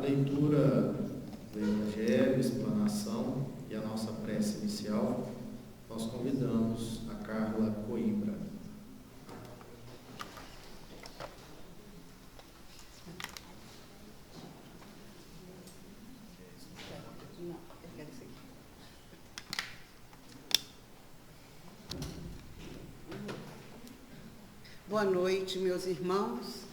leitura do Evangelho, explanação e a nossa prece inicial, nós convidamos a Carla Coimbra. Boa noite, meus irmãos.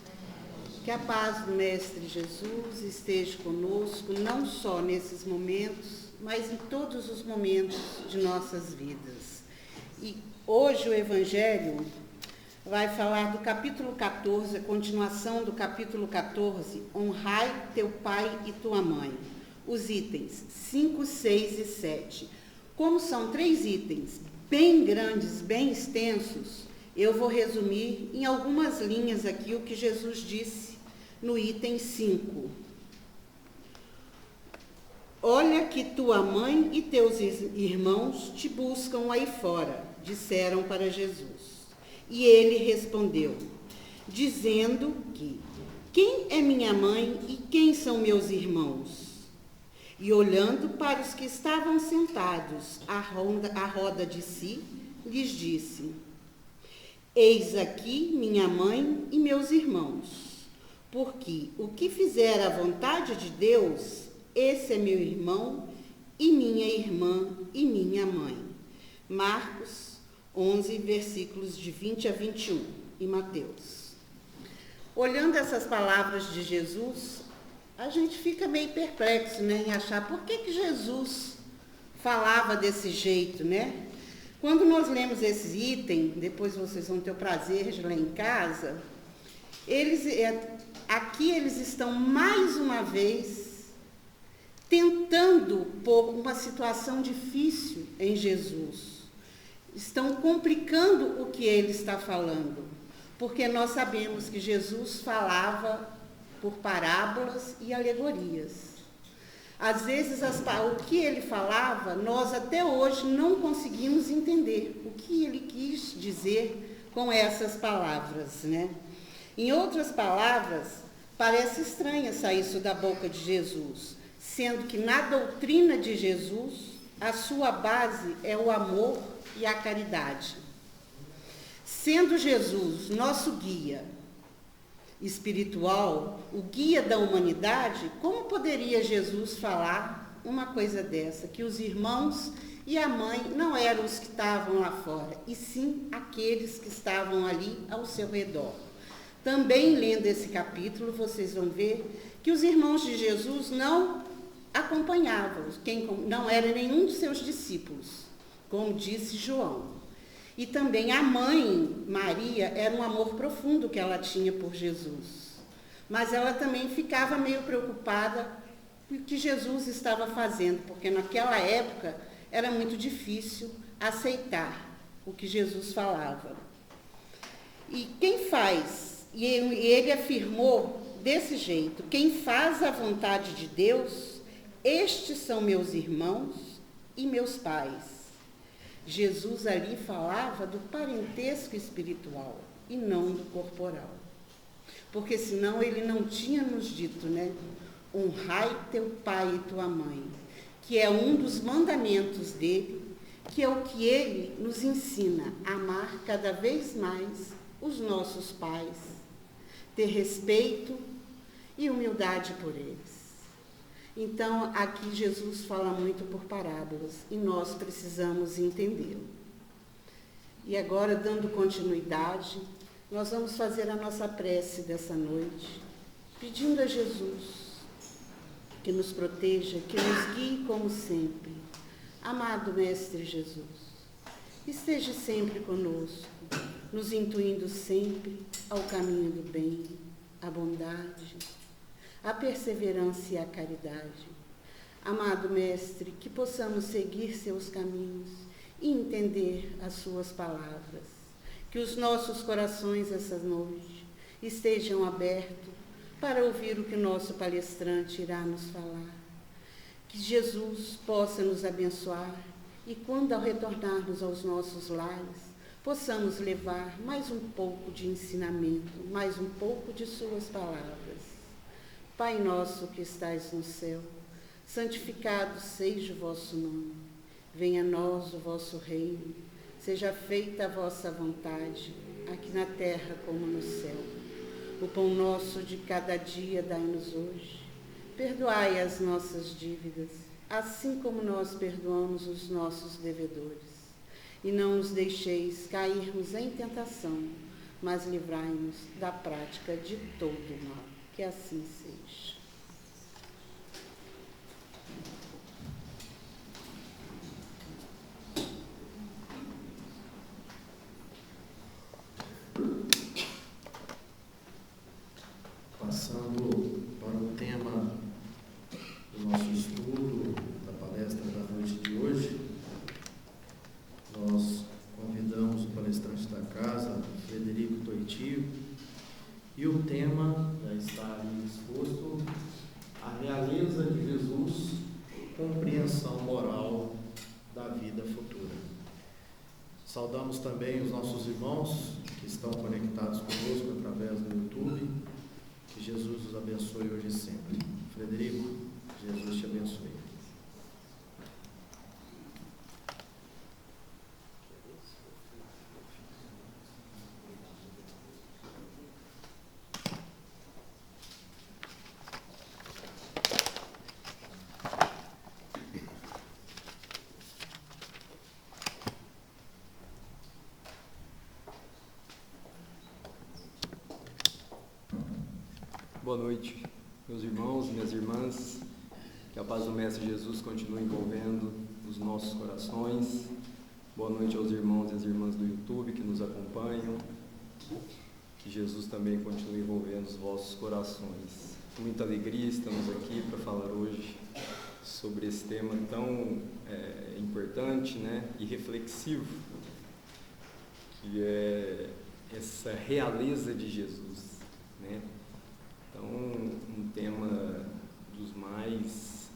Que a paz do Mestre Jesus esteja conosco, não só nesses momentos, mas em todos os momentos de nossas vidas. E hoje o Evangelho vai falar do capítulo 14, a continuação do capítulo 14, honrai teu pai e tua mãe. Os itens 5, 6 e 7. Como são 3 itens bem grandes, bem extensos, eu vou resumir em algumas linhas aqui o que Jesus disse no item 5. Olha que tua mãe e teus irmãos te buscam aí fora, disseram para Jesus. E ele respondeu, dizendo que, quem é minha mãe e quem são meus irmãos? E olhando para os que estavam sentados à roda de si, lhes disse, eis aqui minha mãe e meus irmãos. Porque o que fizer a vontade de Deus, esse é meu irmão e minha irmã e minha mãe. Marcos 11, versículos de 20 a 21, e Mateus. Olhando essas palavras de Jesus, a gente fica meio perplexo, né, em achar por que Jesus falava desse jeito, né? Quando nós lemos esse item, depois vocês vão ter o prazer de ler em casa, aqui eles estão mais uma vez tentando pôr uma situação difícil em Jesus. Estão complicando o que ele está falando, porque nós sabemos que Jesus falava por parábolas e alegorias. Às vezes, o que ele falava, nós até hoje não conseguimos entender o que ele quis dizer com essas palavras, né? Em outras palavras, parece estranha sair isso da boca de Jesus, sendo que na doutrina de Jesus, a sua base é o amor e a caridade. Sendo Jesus nosso guia espiritual, o guia da humanidade, como poderia Jesus falar uma coisa dessa? Que os irmãos e a mãe não eram os que estavam lá fora, e sim aqueles que estavam ali ao seu redor. Também lendo esse capítulo, vocês vão ver que os irmãos de Jesus não acompanhavam, não era nenhum de seus discípulos, como disse João. E também a mãe, Maria, era um amor profundo que ela tinha por Jesus. Mas ela também ficava meio preocupada com o que Jesus estava fazendo, porque naquela época era muito difícil aceitar o que Jesus falava. E quem faz, e ele afirmou desse jeito, quem faz a vontade de Deus, estes são meus irmãos e meus pais. Jesus ali falava do parentesco espiritual e não do corporal. Porque senão ele não tinha nos dito, né? Honrai teu pai e tua mãe, que é um dos mandamentos dele, que é o que ele nos ensina, a amar cada vez mais os nossos pais, ter respeito e humildade por eles. Então, aqui Jesus fala muito por parábolas e nós precisamos entendê-lo. E agora, dando continuidade, nós vamos fazer a nossa prece dessa noite, pedindo a Jesus que nos proteja, que nos guie como sempre. Amado Mestre Jesus, esteja sempre conosco, nos intuindo sempre ao caminho do bem, à bondade, a perseverança e a caridade. Amado Mestre, que possamos seguir seus caminhos e entender as suas palavras. Que os nossos corações essa noite estejam abertos para ouvir o que o nosso palestrante irá nos falar. Que Jesus possa nos abençoar e quando ao retornarmos aos nossos lares, possamos levar mais um pouco de ensinamento, mais um pouco de suas palavras. Pai nosso que estais no céu, santificado seja o vosso nome. Venha a nós o vosso reino. Seja feita a vossa vontade, aqui na terra como no céu. O pão nosso de cada dia dai-nos hoje. Perdoai as nossas dívidas, assim como nós perdoamos os nossos devedores. E não nos deixeis cairmos em tentação, mas livrai-nos da prática de todo o mal. Que assim seja. Passando para o tema do nosso estudo, da palestra da noite de hoje, nós convidamos o palestrante da casa, Frederico Toitio, e o tema já está ali exposto: a realeza de Jesus, compreensão moral da vida futura. Saudamos também os nossos irmãos que estão conectados conosco através do YouTube. Que Jesus os abençoe hoje e sempre. Frederico, Jesus te abençoe. Boa noite, meus irmãos, minhas irmãs. Que a paz do Mestre Jesus continue envolvendo os nossos corações. Boa noite aos irmãos e às irmãs do YouTube que nos acompanham. Que Jesus também continue envolvendo os vossos corações. Com muita alegria estamos aqui para falar hoje sobre esse tema tão importante, e reflexivo, que é essa realeza de Jesus, Então, um tema dos mais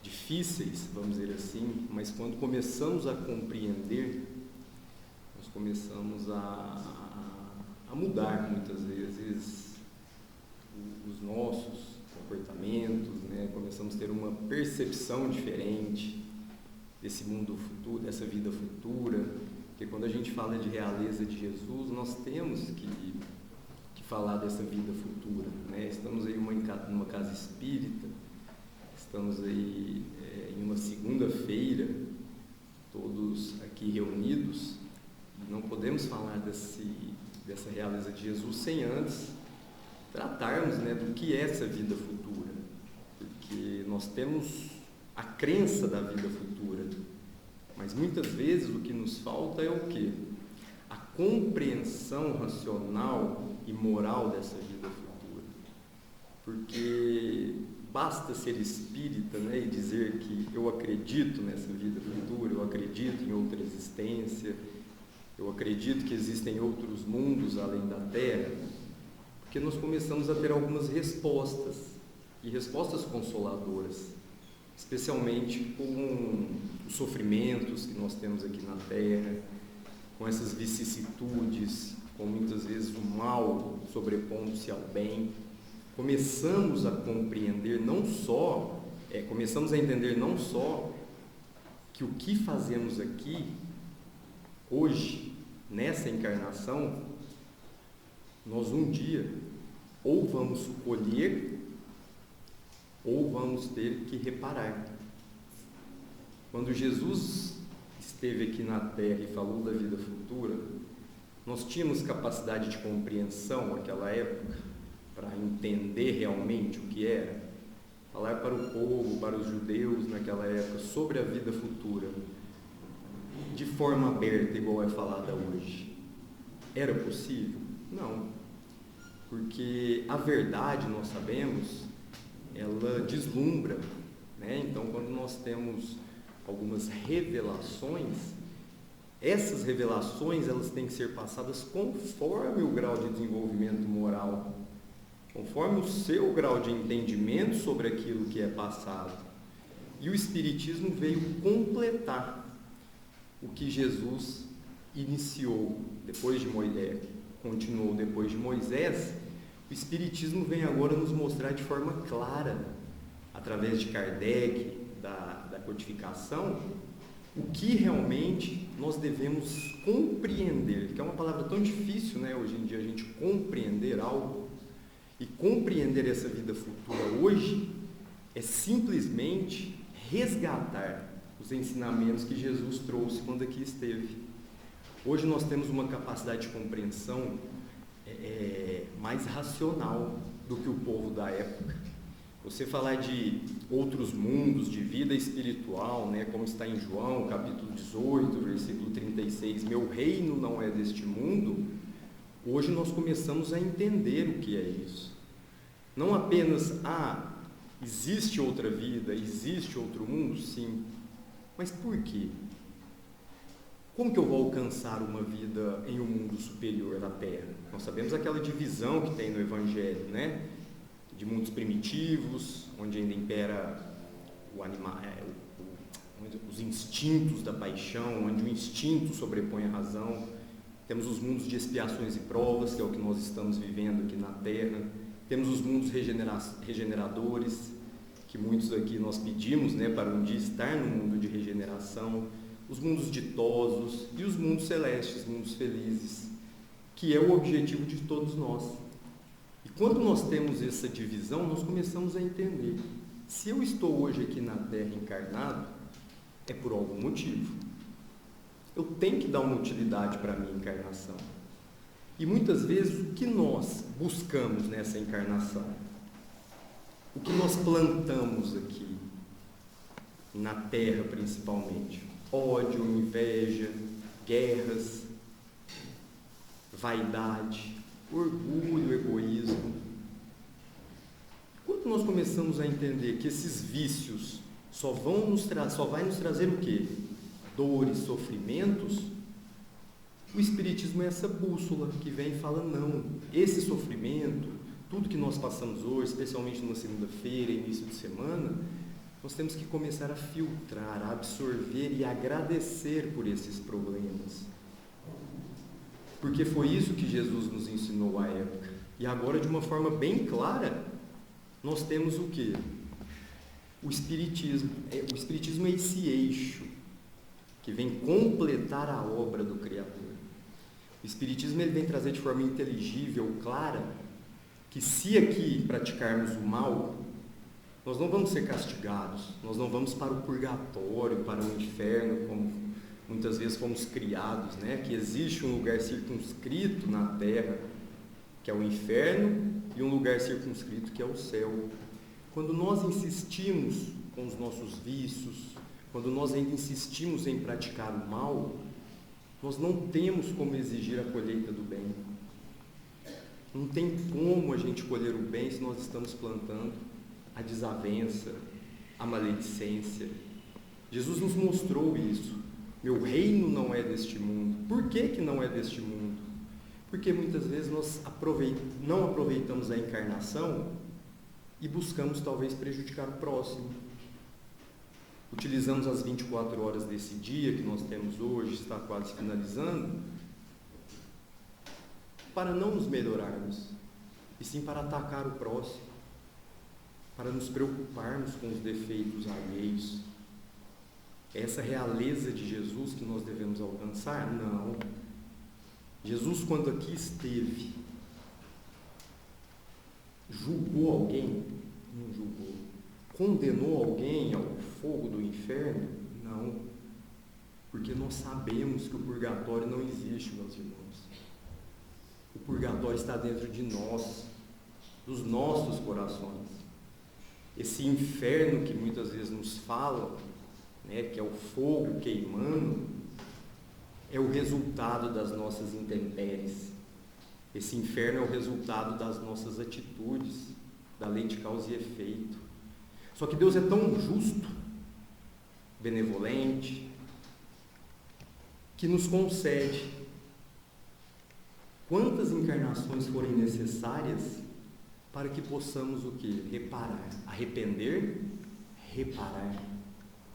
difíceis, vamos dizer assim, mas quando começamos a compreender, nós começamos a mudar muitas vezes os nossos comportamentos, começamos a ter uma percepção diferente desse mundo futuro, dessa vida futura, porque quando a gente fala de realeza de Jesus, nós temos que falar dessa vida futura, Estamos aí numa casa espírita, estamos aí em uma segunda-feira, todos aqui reunidos, e não podemos falar dessa realeza de Jesus sem antes tratarmos, do que é essa vida futura, porque nós temos a crença da vida futura, mas muitas vezes o que nos falta é o quê? A compreensão racional e moral dessa vida futura, porque basta ser espírita, e dizer que eu acredito nessa vida futura, eu acredito em outra existência, eu acredito que existem outros mundos além da Terra, porque nós começamos a ter algumas respostas, e respostas consoladoras, especialmente com os sofrimentos que nós temos aqui na Terra, com essas vicissitudes, com muitas vezes o mal sobrepondo-se ao bem. Começamos a compreender começamos a entender não só que o que fazemos aqui, hoje, nessa encarnação, nós um dia ou vamos colher ou vamos ter que reparar. Quando Jesus esteve aqui na Terra e falou da vida futura, nós tínhamos capacidade de compreensão naquela época para entender realmente o que era, falar para o povo, para os judeus naquela época sobre a vida futura de forma aberta, igual é falada hoje. Era possível? Não, porque a verdade, nós sabemos, ela deslumbra, Então, quando nós temos algumas revelações, essas revelações elas têm que ser passadas conforme o grau de desenvolvimento moral, conforme o seu grau de entendimento sobre aquilo que é passado. E o Espiritismo veio completar o que Jesus iniciou depois de Moisés, continuou depois de Moisés, O Espiritismo vem agora nos mostrar de forma clara, através de Kardec, da codificação, o que realmente nós devemos compreender, que é uma palavra tão difícil, né, hoje em dia, a gente compreender algo. E compreender essa vida futura hoje é simplesmente resgatar os ensinamentos que Jesus trouxe quando aqui esteve. Hoje nós temos uma capacidade de compreensão mais racional do que o povo da época. Você falar de outros mundos, de vida espiritual, né, como está em João, capítulo 18, versículo 36, meu reino não é deste mundo, hoje nós começamos a entender o que é isso. Não apenas, existe outra vida, existe outro mundo, sim, mas por quê? Como que eu vou alcançar uma vida em um mundo superior da Terra? Nós sabemos aquela divisão que tem no Evangelho, né? De mundos primitivos, onde ainda impera os instintos da paixão, onde o instinto sobrepõe a razão. Temos os mundos de expiações e provas, que é o que nós estamos vivendo aqui na Terra. Temos os mundos regeneradores, que muitos aqui nós pedimos, né, para um dia estar no mundo de regeneração. Os mundos ditosos e os mundos celestes, mundos felizes, que é o objetivo de todos nós. E quando nós temos essa divisão, nós começamos a entender, se eu estou hoje aqui na Terra encarnado, é por algum motivo. Eu tenho que dar uma utilidade para a minha encarnação. E muitas vezes, o que nós buscamos nessa encarnação? O que nós plantamos aqui, na Terra principalmente? Ódio, inveja, guerras, vaidade, orgulho, egoísmo. Quando nós começamos a entender que esses vícios só vai nos trazer o quê? Dores, sofrimentos, o Espiritismo é essa bússola que vem e fala, não, esse sofrimento, tudo que nós passamos hoje, especialmente numa segunda-feira, início de semana, nós temos que começar a filtrar, a absorver e agradecer por esses problemas. Porque foi isso que Jesus nos ensinou à época. E agora, de uma forma bem clara, nós temos o quê? O Espiritismo. O Espiritismo é esse eixo que vem completar a obra do Criador. O Espiritismo ele vem trazer de forma inteligível, clara, que se aqui praticarmos o mal, nós não vamos ser castigados, nós não vamos para o purgatório, para o inferno, como muitas vezes fomos criados, né? Que existe um lugar circunscrito na Terra, que é o inferno, e um lugar circunscrito que é o céu. Quando nós insistimos com os nossos vícios, quando nós ainda insistimos em praticar o mal, nós não temos como exigir a colheita do bem. Não tem como a gente colher o bem se nós estamos plantando a desavença, a maledicência. Jesus nos mostrou isso. Meu reino não é deste mundo. Por que não é deste mundo? Porque muitas vezes nós não aproveitamos a encarnação e buscamos talvez prejudicar o próximo. Utilizamos as 24 horas desse dia que nós temos hoje, está quase finalizando, para não nos melhorarmos, e sim para atacar o próximo, para nos preocuparmos com os defeitos alheios. Essa realeza de Jesus que nós devemos alcançar? Não. Jesus, quando aqui esteve, julgou alguém? Não julgou. Condenou alguém ao fogo do inferno? Não. Porque nós sabemos que o purgatório não existe, meus irmãos. O purgatório está dentro de nós, dos nossos corações. Esse inferno que muitas vezes nos falam, né, que é o fogo queimando, é o resultado das nossas intempéries. Esse inferno é o resultado das nossas atitudes, da lei de causa e efeito. Só que Deus é tão justo, benevolente, que nos concede quantas encarnações forem necessárias para que possamos o quê? Reparar, arrepender, reparar,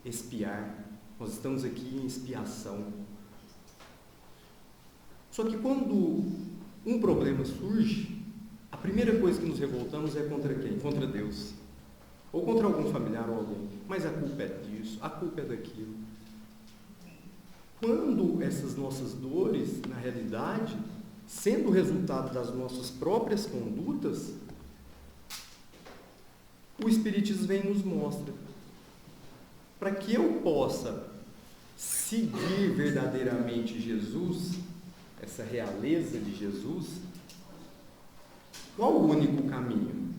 expiar. Nós estamos aqui em expiação. Só que quando um problema surge, a a primeira coisa que nos revoltamos é contra quem? Contra Deus. Ou contra algum familiar ou alguém. Mas a culpa é disso, a culpa é daquilo. Quando essas nossas dores, na realidade, sendo resultado das nossas próprias condutas, o Espiritismo vem e nos mostra. Para que eu possa seguir verdadeiramente Jesus, essa realeza de Jesus, qual o único caminho?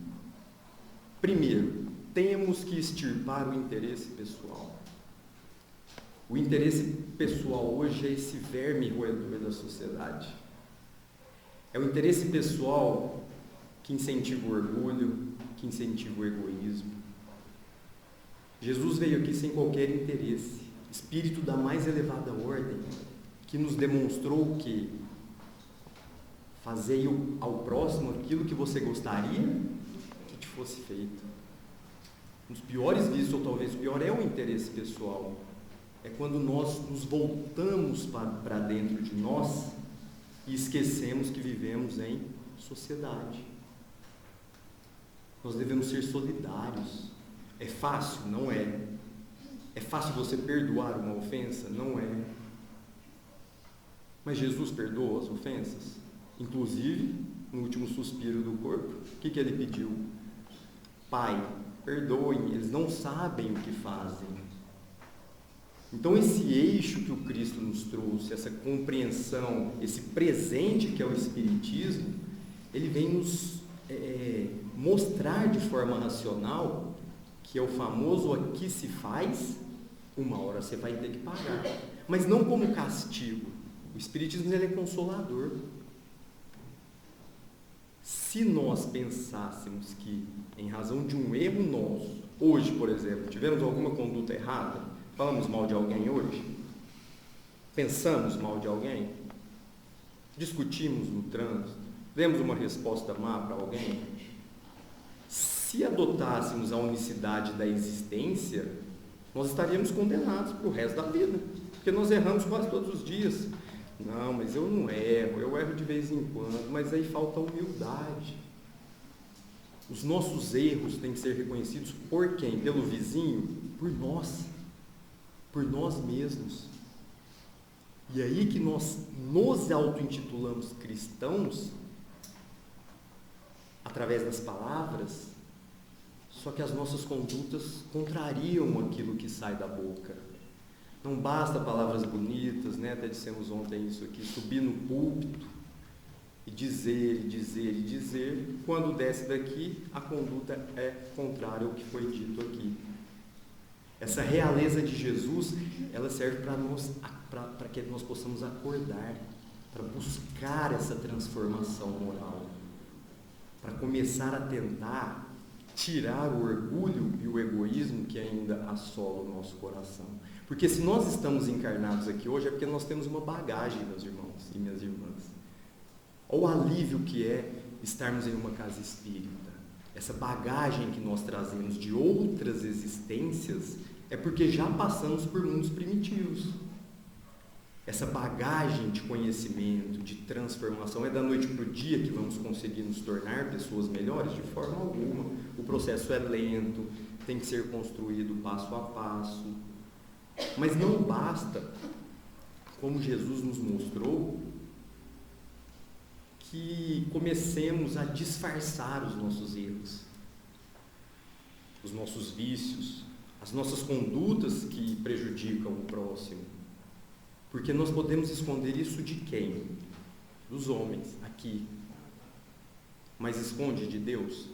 Primeiro, temos que extirpar o interesse pessoal. O interesse pessoal hoje é esse verme roedor da sociedade. É o interesse pessoal que incentiva o orgulho, que incentiva o egoísmo. Jesus veio aqui sem qualquer interesse, espírito da mais elevada ordem, que nos demonstrou que fazei ao próximo aquilo que você gostaria que te fosse feito. Um dos piores vícios, ou talvez o pior, é o interesse pessoal. É quando nós nos voltamos para dentro de nós e esquecemos que vivemos em sociedade. Nós devemos ser solidários. É fácil? Não é. É fácil você perdoar uma ofensa? Não é. Mas Jesus perdoa as ofensas? Inclusive, no último suspiro do corpo, o que ele pediu? Pai, perdoem, eles não sabem o que fazem. Então esse eixo que o Cristo nos trouxe, essa compreensão, esse presente que é o Espiritismo, ele vem nos mostrar de forma racional que é o famoso aqui se faz, uma hora você vai ter que pagar. Mas não como castigo. O Espiritismo ele é consolador. Se nós pensássemos que, em razão de um erro nosso, hoje, por exemplo, tivemos alguma conduta errada, falamos mal de alguém hoje? Pensamos mal de alguém? Discutimos no trânsito? Demos uma resposta má para alguém? Se adotássemos a unicidade da existência, nós estaríamos condenados para o resto da vida, porque nós erramos quase todos os dias. Não, mas eu não erro, eu erro de vez em quando, mas aí falta humildade. Os nossos erros têm que ser reconhecidos por quem? Pelo vizinho? Por nós mesmos. E aí que nós nos auto-intitulamos cristãos, através das palavras, só que as nossas condutas contrariam aquilo que sai da boca. Não basta palavras bonitas, né? Até dissemos ontem isso aqui, subir no púlpito e dizer, quando desce daqui, a conduta é contrária ao que foi dito aqui. Essa realeza de Jesus, ela serve para que nós possamos acordar, para buscar essa transformação moral, para começar a tentar tirar o orgulho e o egoísmo que ainda assola o nosso coração. Porque se nós estamos encarnados aqui hoje, é porque nós temos uma bagagem, meus irmãos e minhas irmãs. Olha o alívio que é estarmos em uma casa espírita. Essa bagagem que nós trazemos de outras existências é porque já passamos por mundos primitivos. Essa bagagem de conhecimento, de transformação, é da noite para o dia que vamos conseguir nos tornar pessoas melhores? De forma alguma. O processo é lento, tem que ser construído passo a passo. Mas não basta, como Jesus nos mostrou, que comecemos a disfarçar os nossos erros, os nossos vícios, as nossas condutas que prejudicam o próximo. Porque nós podemos esconder isso de quem? Dos homens, aqui. Mas esconde de Deus?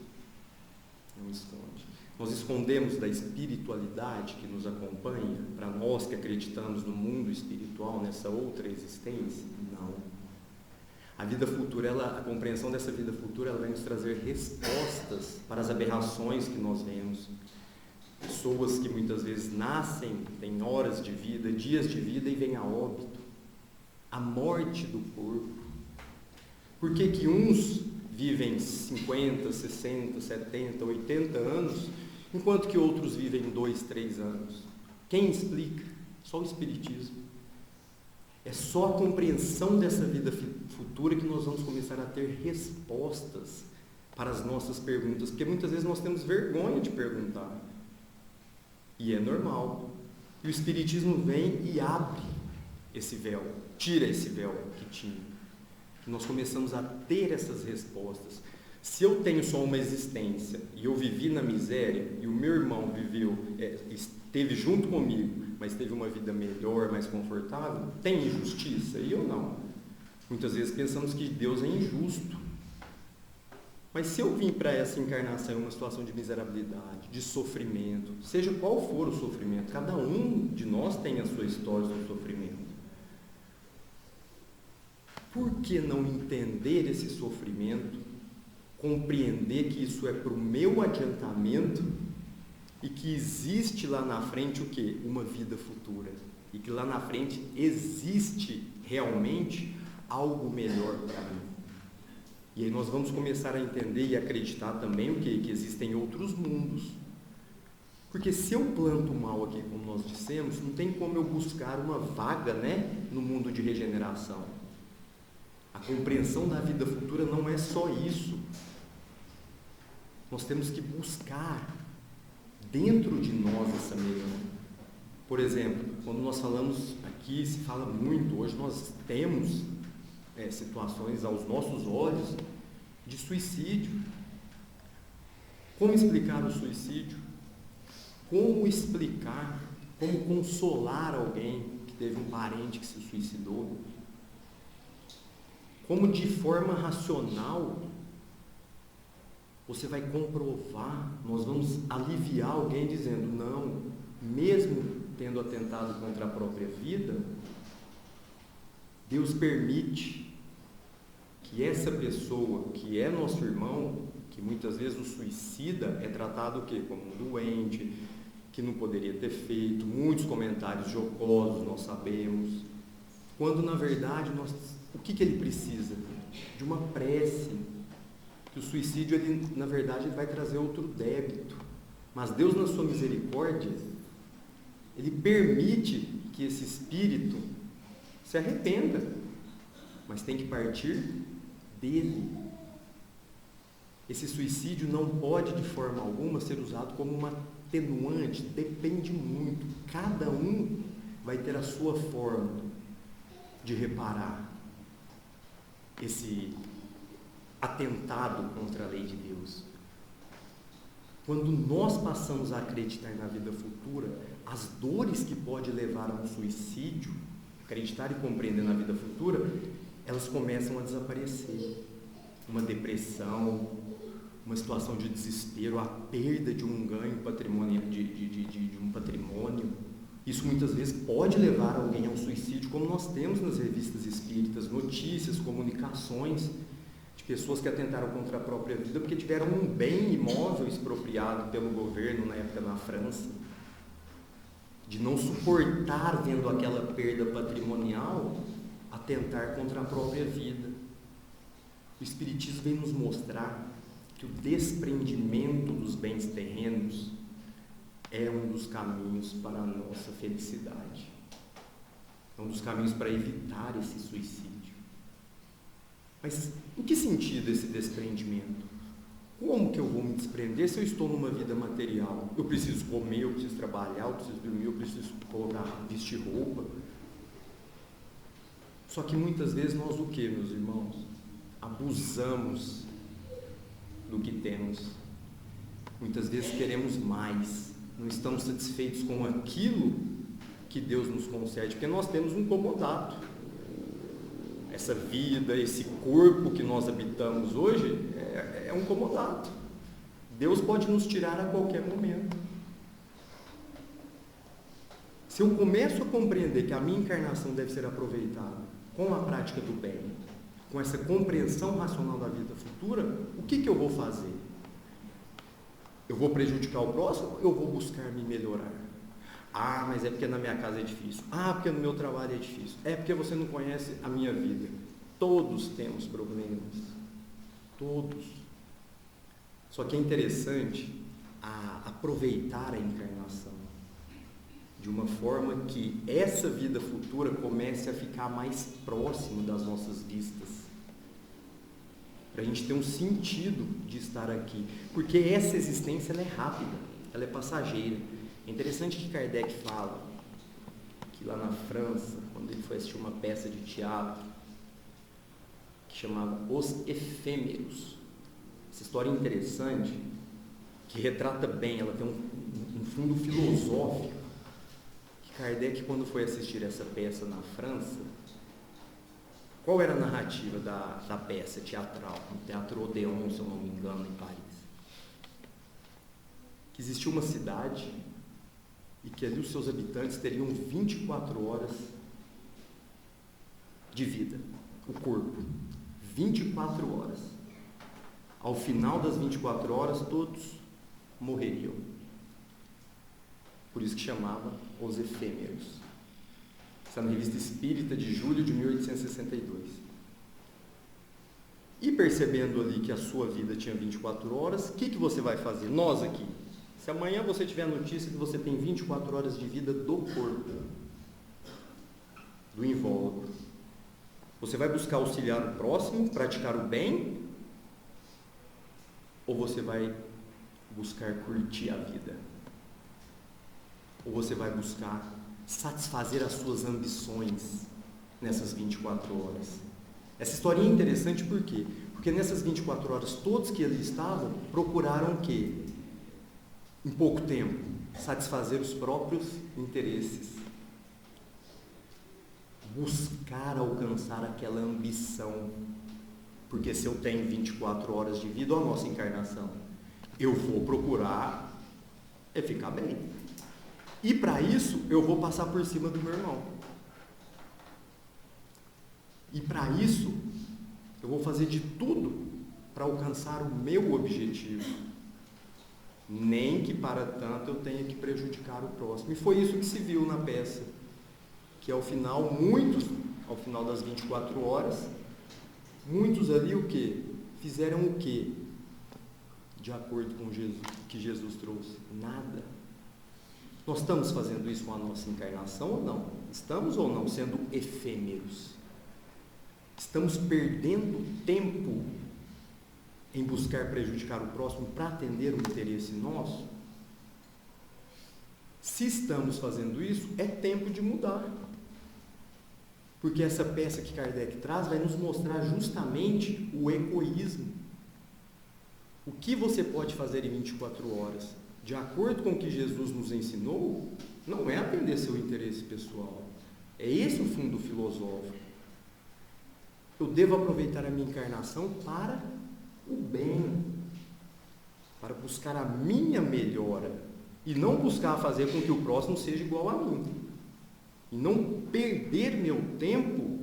Não esconde. Nós escondemos da espiritualidade que nos acompanha, para nós que acreditamos no mundo espiritual, nessa outra existência? Não. A vida futura, a compreensão dessa vida futura, ela vai nos trazer respostas para as aberrações que nós vemos. Pessoas que muitas vezes nascem, têm horas de vida, dias de vida e vêm a óbito. A morte do corpo. Por que que uns vivem 50, 60, 70, 80 anos, enquanto que outros vivem 2, 3 anos? Quem explica? Só o Espiritismo. É só a compreensão dessa vida futura que nós vamos começar a ter respostas para as nossas perguntas, porque muitas vezes nós temos vergonha de perguntar. E é normal. E o Espiritismo vem e abre esse véu, tira esse véu que tinha. Nós começamos a ter essas respostas. Se eu tenho só uma existência e eu vivi na miséria e o meu irmão esteve junto comigo, mas teve uma vida melhor, mais confortável, tem injustiça? E eu não. Muitas vezes pensamos que Deus é injusto. Mas se eu vim para essa encarnação em uma situação de miserabilidade, de sofrimento, seja qual for o sofrimento, cada um de nós tem a sua história do sofrimento. Por que não entender esse sofrimento, compreender que isso é para o meu adiantamento e que existe lá na frente o quê? Uma vida futura. E que lá na frente existe realmente algo melhor para mim. E aí nós vamos começar a entender e acreditar também o quê? Que existem outros mundos. Porque se eu planto mal aqui, como nós dissemos, não tem como eu buscar uma vaga, no mundo de regeneração. A compreensão da vida futura não é só isso. Nós temos que buscar dentro de nós essa melhora. Por exemplo, quando nós falamos aqui, se fala muito, hoje nós temos situações aos nossos olhos de suicídio. Como explicar o suicídio? Como explicar, como consolar alguém que teve um parente que se suicidou? Como de forma racional você vai comprovar, nós vamos aliviar alguém dizendo, não, mesmo tendo atentado contra a própria vida, Deus permite que essa pessoa, que é nosso irmão, que muitas vezes o suicida, é tratado o quê? Como um doente, que não poderia ter feito, muitos comentários jocosos, nós sabemos, quando na verdade, o que ele precisa? De uma prece, que o suicídio, na verdade, ele vai trazer outro débito, mas Deus, na sua misericórdia, Ele permite que esse espírito se arrependa, mas tem que partir dele. Esse suicídio não pode de forma alguma ser usado como uma atenuante, depende muito, cada um vai ter a sua forma de reparar esse atentado contra a lei de Deus. Quando nós passamos a acreditar na vida futura, as dores que pode levar a um suicídio, acreditar e compreender na vida futura, elas começam a desaparecer. Uma depressão, uma situação de desespero, a perda de um ganho patrimonial, de um patrimônio. Isso muitas vezes pode levar alguém ao suicídio, como nós temos nas revistas espíritas, notícias, comunicações de pessoas que atentaram contra a própria vida porque tiveram um bem imóvel expropriado pelo governo na época na França, de não suportar vendo aquela perda patrimonial, atentar contra a própria vida. O Espiritismo vem nos mostrar que o desprendimento dos bens terrenos é um dos caminhos para a nossa felicidade, é um dos caminhos para evitar esse suicídio. Mas em que sentido esse desprendimento? Como que eu vou me desprender se eu estou numa vida material? Eu preciso comer, eu preciso trabalhar, eu preciso dormir, eu preciso vestir roupa. Só que muitas vezes nós o que, meus irmãos? Abusamos do que temos. Muitas vezes queremos mais. Não estamos satisfeitos com aquilo que Deus nos concede, porque nós temos um comodato. Essa vida, esse corpo que nós habitamos hoje é um comodato. Deus pode nos tirar a qualquer momento. Se eu começo a compreender que a minha encarnação deve ser aproveitada com a prática do bem, com essa compreensão racional da vida futura, o que eu vou fazer? Eu vou prejudicar o próximo ou eu vou buscar me melhorar? Ah, mas é porque na minha casa é difícil. Ah, porque no meu trabalho é difícil. É porque você não conhece a minha vida. Todos temos problemas. Todos. Só que é interessante aproveitar a encarnação de uma forma que essa vida futura comece a ficar mais próximo das nossas vistas. para a gente ter um sentido de estar aqui, porque essa existência ela é rápida, ela é passageira. É interessante que Kardec fala que lá na França, quando ele foi assistir uma peça de teatro que chamava Os Efêmeros, essa história é interessante, que retrata bem, ela tem um fundo filosófico, que Kardec, quando foi assistir essa peça na França, qual era a narrativa da peça teatral, no Teatro Odéon, se eu não me engano, em Paris? Que existia uma cidade e que ali os seus habitantes teriam 24 horas de vida, o corpo, 24 horas. Ao final das 24 horas, todos morreriam. Por isso que chamava Os Efêmeros. Está na Revista Espírita de julho de 1862. E percebendo ali que a sua vida tinha 24 horas, o que você vai fazer? Nós aqui. Se amanhã você tiver a notícia que você tem 24 horas de vida do corpo, do invólucro, você vai buscar auxiliar o próximo, praticar o bem, ou você vai buscar curtir a vida? Ou você vai buscar satisfazer as suas ambições nessas 24 horas? Essa história é interessante por quê? Porque nessas 24 horas, todos que ali estavam procuraram o quê? Em pouco tempo, satisfazer os próprios interesses. Buscar alcançar aquela ambição. Porque se eu tenho 24 horas de vida, olha a nossa encarnação, eu vou procurar ficar bem. E para isso, eu vou passar por cima do meu irmão. E para isso, eu vou fazer de tudo para alcançar o meu objetivo. Nem que para tanto eu tenha que prejudicar o próximo. E foi isso que se viu na peça. Que ao final, ao final das 24 horas, muitos ali o quê? Fizeram o quê? De acordo com Jesus, o que Jesus trouxe? Nada. Nós estamos fazendo isso com a nossa encarnação ou não? Estamos ou não sendo efêmeros? Estamos perdendo tempo em buscar prejudicar o próximo para atender um interesse nosso? Se estamos fazendo isso, é tempo de mudar. Porque essa peça que Kardec traz vai nos mostrar justamente o egoísmo. O que você pode fazer em 24 horas? De acordo com o que Jesus nos ensinou, não é atender seu interesse pessoal. É esse o fundo filosófico. Eu devo aproveitar a minha encarnação para o bem, para buscar a minha melhora, e não buscar fazer com que o próximo seja igual a mim, e não perder meu tempo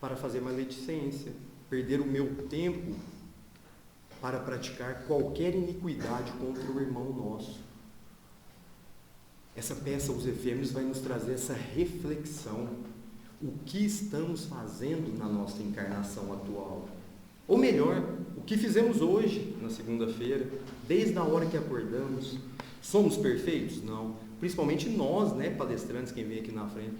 para fazer maledicência, perder o meu tempo para praticar qualquer iniquidade contra o irmão nosso. Essa peça, Os Efêmeros, vai nos trazer essa reflexão. O que estamos fazendo na nossa encarnação atual? Ou melhor, o que fizemos hoje, na segunda-feira, desde a hora que acordamos? Somos perfeitos? Não. Principalmente nós, palestrantes, quem vem aqui na frente,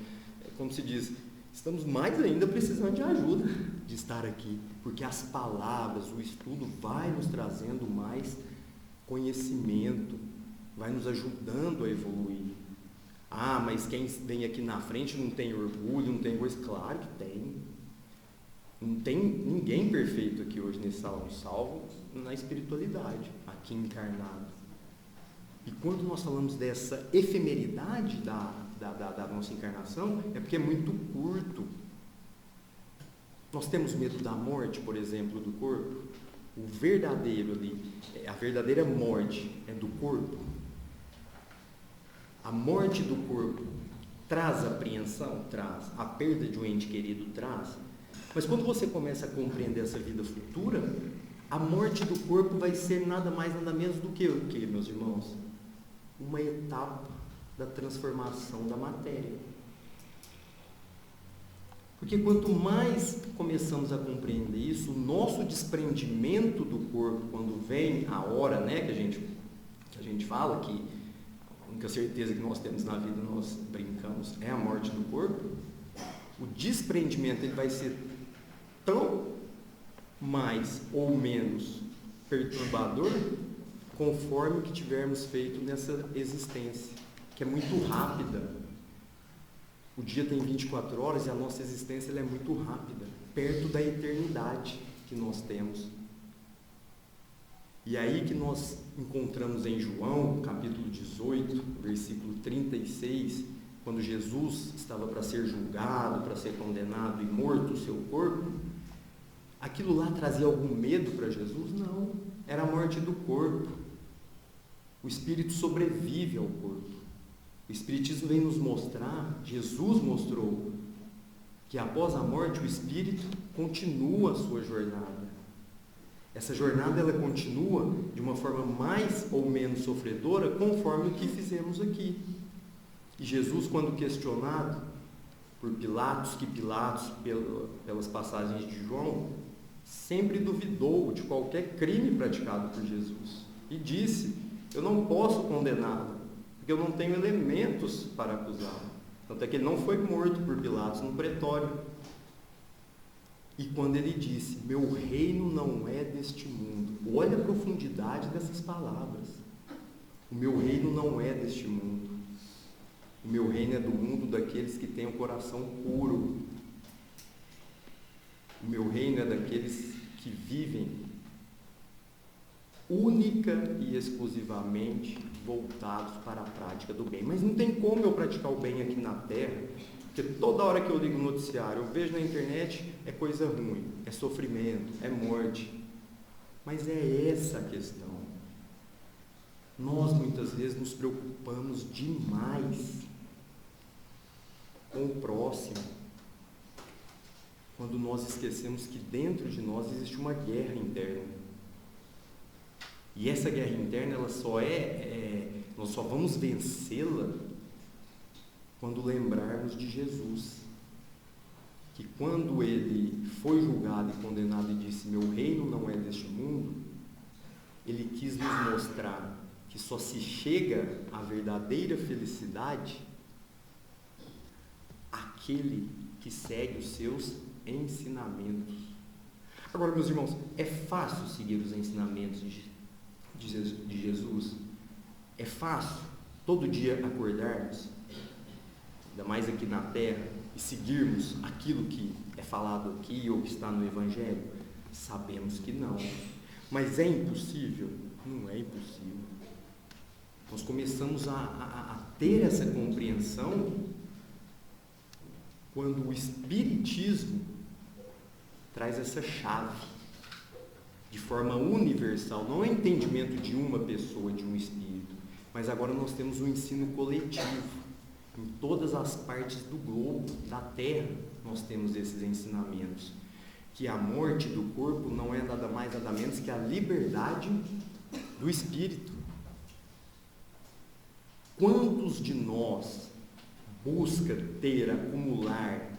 como se diz, estamos mais ainda precisando de ajuda de estar aqui, porque as palavras, o estudo vai nos trazendo mais conhecimento, vai nos ajudando a evoluir. Ah, mas quem vem aqui na frente não tem orgulho, não tem coisa? Claro que tem. Não tem ninguém perfeito aqui hoje nesse salão, salvo na espiritualidade, aqui encarnado. E quando nós falamos dessa efemeridade da nossa encarnação, é porque é muito curto. Nós temos medo da morte, por exemplo, do corpo. O verdadeiro ali, a verdadeira morte é do corpo. A morte do corpo traz apreensão? Traz. A perda de um ente querido? Traz. Mas quando você começa a compreender essa vida futura, a morte do corpo vai ser nada mais, nada menos do que o que, meus irmãos? Uma etapa da transformação da matéria. Porque quanto mais começamos a compreender isso, o nosso desprendimento do corpo, quando vem a hora, que a gente fala que a única certeza que nós temos na vida, nós brincamos, é a morte do corpo, o desprendimento ele vai ser tão mais ou menos perturbador, conforme o que tivermos feito nessa existência, que é muito rápida. O dia tem 24 horas e a nossa existência ela é muito rápida, perto da eternidade que nós temos. E aí que nós encontramos em João, capítulo 18, versículo 36, quando Jesus estava para ser julgado, para ser condenado e morto o seu corpo, aquilo lá trazia algum medo para Jesus? Não, era a morte do corpo. O espírito sobrevive ao corpo. O Espiritismo vem nos mostrar, Jesus mostrou, que após a morte o espírito continua a sua jornada. Essa jornada ela continua de uma forma mais ou menos sofredora, conforme o que fizemos aqui. E Jesus, quando questionado por Pilatos, pelas passagens de João, sempre duvidou de qualquer crime praticado por Jesus. E disse, eu não posso condená-lo, porque eu não tenho elementos para acusá-lo. Tanto é que ele não foi morto por Pilatos no pretório. E quando ele disse, meu reino não é deste mundo. Olha a profundidade dessas palavras. O meu reino não é deste mundo. O meu reino é do mundo daqueles que têm o coração puro. O meu reino é daqueles que vivem única e exclusivamente voltados para a prática do bem. Mas não tem como eu praticar o bem aqui na Terra, porque toda hora que eu ligo o noticiário, eu vejo na internet, é coisa ruim, é sofrimento, é morte. Mas é essa a questão. Nós muitas vezes nos preocupamos demais com o próximo, quando nós esquecemos que dentro de nós existe uma guerra interna. E essa guerra interna, ela nós só vamos vencê-la quando lembrarmos de Jesus, que quando ele foi julgado e condenado e disse, meu reino não é deste mundo, ele quis nos mostrar que só se chega à verdadeira felicidade aquele que segue os seus ensinamentos. Agora, meus irmãos, é fácil seguir os ensinamentos de Jesus? É fácil todo dia acordarmos, ainda mais aqui na Terra, e seguirmos aquilo que é falado aqui ou que está no Evangelho? Sabemos que não. Mas é impossível? Não é impossível. Nós começamos a ter essa compreensão quando o Espiritismo traz essa chave de forma universal. Não é entendimento de uma pessoa, de um espírito, mas agora nós temos um ensino coletivo. Em todas as partes do globo, da Terra, nós temos esses ensinamentos. Que a morte do corpo não é nada mais, nada menos que a liberdade do espírito. Quantos de nós busca ter, acumular,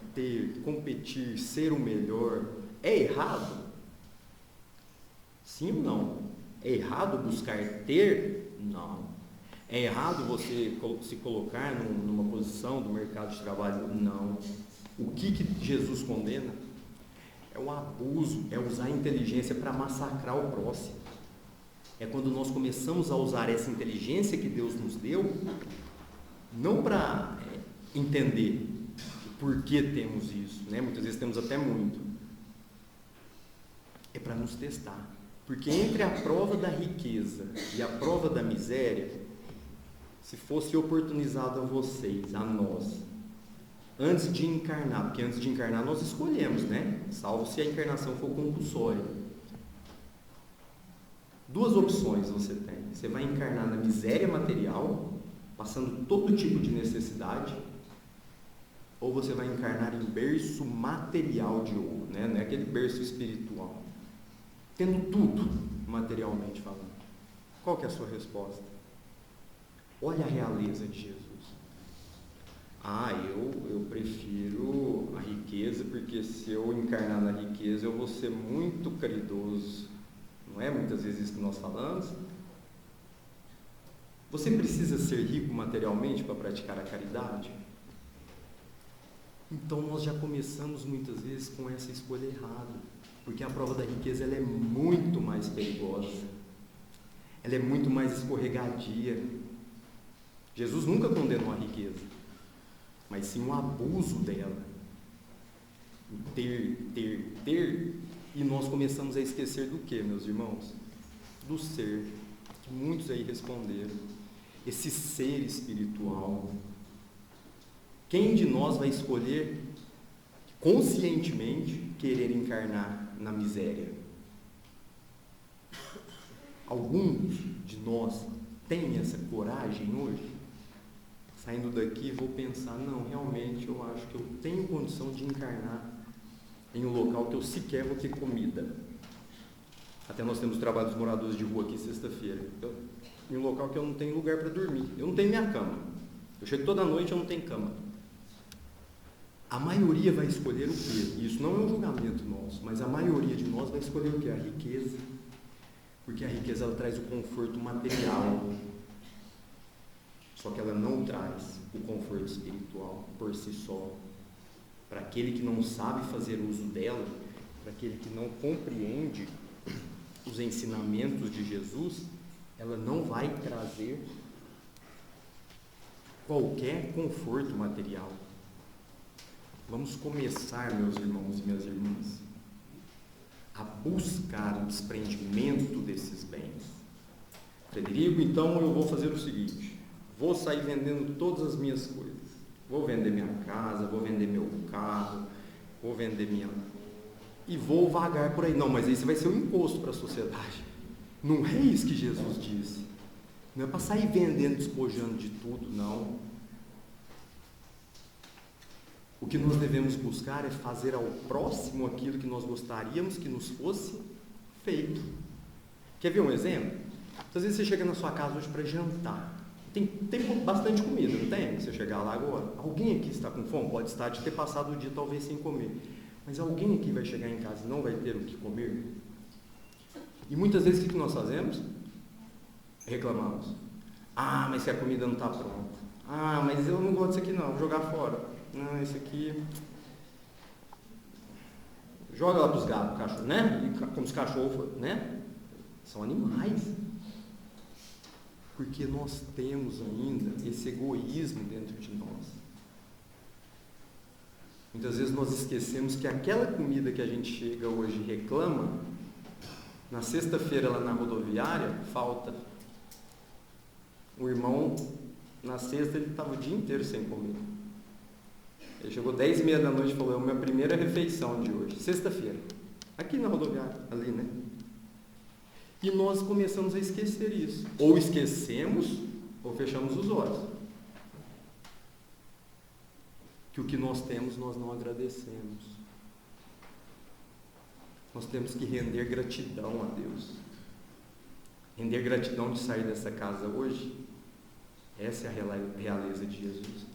competir, ser o melhor? É errado? Sim ou não? É errado buscar ter? Não. É errado você se colocar numa posição do mercado de trabalho? Não. O que Jesus condena? É o abuso, é usar a inteligência para massacrar o próximo. É quando nós começamos a usar essa inteligência que Deus nos deu, não para entender o porquê temos isso, né? Muitas vezes temos até muito. É para nos testar. Porque entre a prova da riqueza e a prova da miséria, se fosse oportunizado a vocês, a nós, antes de encarnar, porque antes de encarnar nós escolhemos, né? Salvo se a encarnação for compulsória. Duas opções você tem. Você vai encarnar na miséria material, passando todo tipo de necessidade, ou você vai encarnar em berço material de ouro, né? Não é aquele berço espiritual. Tendo tudo, materialmente falando. Qual que é a sua resposta? Olha a realeza de Jesus. Eu prefiro a riqueza, porque se eu encarnar na riqueza, eu vou ser muito caridoso. Não é muitas vezes isso que nós falamos? Você precisa ser rico materialmente para praticar a caridade? Então nós já começamos muitas vezes com essa escolha errada. Porque a prova da riqueza ela é muito mais perigosa, ela é muito mais escorregadia. Jesus nunca condenou a riqueza, mas sim o abuso dela. O ter, e nós começamos a esquecer do que, meus irmãos? Do ser, que muitos aí responderam, esse ser espiritual. Quem de nós vai escolher conscientemente querer encarnar na miséria? Alguns de nós têm essa coragem hoje? Saindo daqui vou pensar, não, realmente eu acho que eu tenho condição de encarnar em um local que eu sequer vou ter comida. Até nós temos trabalho dos moradores de rua aqui sexta-feira. Em um local que eu não tenho lugar para dormir. Eu não tenho minha cama. Eu chego toda noite e eu não tenho cama. A maioria vai escolher o quê? Isso não é um julgamento nosso, mas a maioria de nós vai escolher o quê? A riqueza. Porque a riqueza ela traz o conforto material. Só que ela não traz o conforto espiritual por si só. Para aquele que não sabe fazer uso dela, para aquele que não compreende os ensinamentos de Jesus, ela não vai trazer qualquer conforto material. Vamos começar, meus irmãos e minhas irmãs, a buscar o desprendimento desses bens. Frederico, então eu vou fazer o seguinte, vou sair vendendo todas as minhas coisas. Vou vender minha casa, vou vender meu carro, vou vender minha... e vou vagar por aí. Não, mas esse vai ser um imposto para a sociedade. Não é isso que Jesus disse. Não é para sair vendendo, despojando de tudo, não. O que nós devemos buscar é fazer ao próximo aquilo que nós gostaríamos que nos fosse feito. Quer ver um exemplo? Às vezes você chega na sua casa hoje para jantar. Tem bastante comida, não tem? Você chegar lá agora. Alguém aqui está com fome? Pode estar de ter passado o dia talvez sem comer. Mas alguém aqui vai chegar em casa e não vai ter o que comer? E muitas vezes o que nós fazemos? Reclamamos. Ah, mas se a comida não está pronta. Ah, mas eu não gosto disso aqui não, vou jogar fora. Não, esse aqui... Joga lá para os gatos, cachorro, né? E como os cachorros, né? São animais. Porque nós temos ainda esse egoísmo dentro de nós. Muitas vezes nós esquecemos que aquela comida que a gente chega hoje e reclama, na sexta-feira lá na rodoviária, falta. O irmão, na sexta, ele estava o dia inteiro sem comer. Ele chegou 10h30 da noite e falou, é a minha primeira refeição de hoje, sexta-feira, aqui na rodoviária, ali, né? E nós começamos a esquecer isso. Ou esquecemos, ou fechamos os olhos. Que o que nós temos, nós não agradecemos. Nós temos que render gratidão a Deus. Render gratidão de sair dessa casa hoje. Essa é a realeza de Jesus.